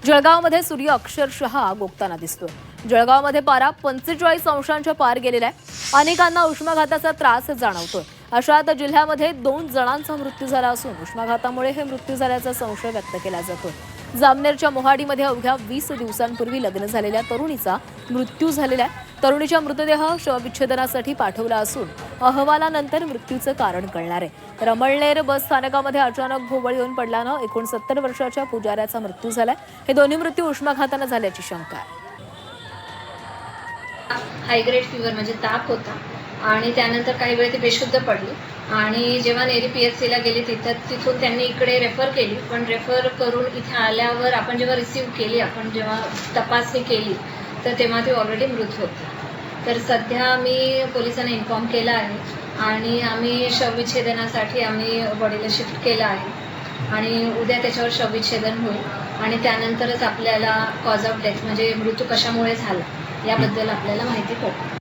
जळगावमध्ये सूर्य अक्षरशः गोगताना दिसतोय। जळगावमध्ये पारा 45 अंशांच्या पार गेलेला आहे। अनेकांना उष्माघाताचा त्रास जाणवतोय। अशात जिल्ह्यामध्ये 2 जणांचा मृत्यू झाला असून उष्माघातामुळे हे मृत्यू झाल्याचा संशय व्यक्त केला जातोय। जामनेरच्या मोहाडीमध्ये अवघ्या 20 दिवसांपूर्वी लग्न झालेल्या तरुणीचा मृत्यू झालेला आहे। तरुणीचा मृतदेह शवविच्छेदनासाठी पाठवला असून अहवालानंतर मृत्यूचं कारण कळणार आहे। तर अमळनेर बस स्थानकामध्ये अचानक भोवळ येऊन पडल्यानं 69 वर्षाच्या पुजाऱ्याचा मृत्यू झालाय। हे दोन्ही मृत्यू उष्माघाताने झाल्याची शंका आहे। हाय ग्रेड फीवर म्हणजे ताप होता आणि त्यानंतर काही वेळ ती बेशुद्ध पडली आणि जेव्हा नेरी PHCला गेली तिथून त्यांनी इकडे रेफर केली, पण रेफर करून इथे आल्यावर आपण जेव्हा रिसीव्ह केली, आपण जेव्हा तपासणी केली तर तेव्हा ती ऑलरेडी मृत होती। तर सध्या मी पोलिसांना इन्फॉर्म केलं आहे आणि आम्ही शवविच्छेदनासाठी आम्ही बॉडीला शिफ्ट केलं आहे आणि उद्या त्याच्यावर शवविच्छेदन होईल आणि त्यानंतरच आपल्याला कॉज ऑफ डेथ म्हणजे मृत्यू कशामुळे झाला याबद्दल आपल्याला माहिती पडेल।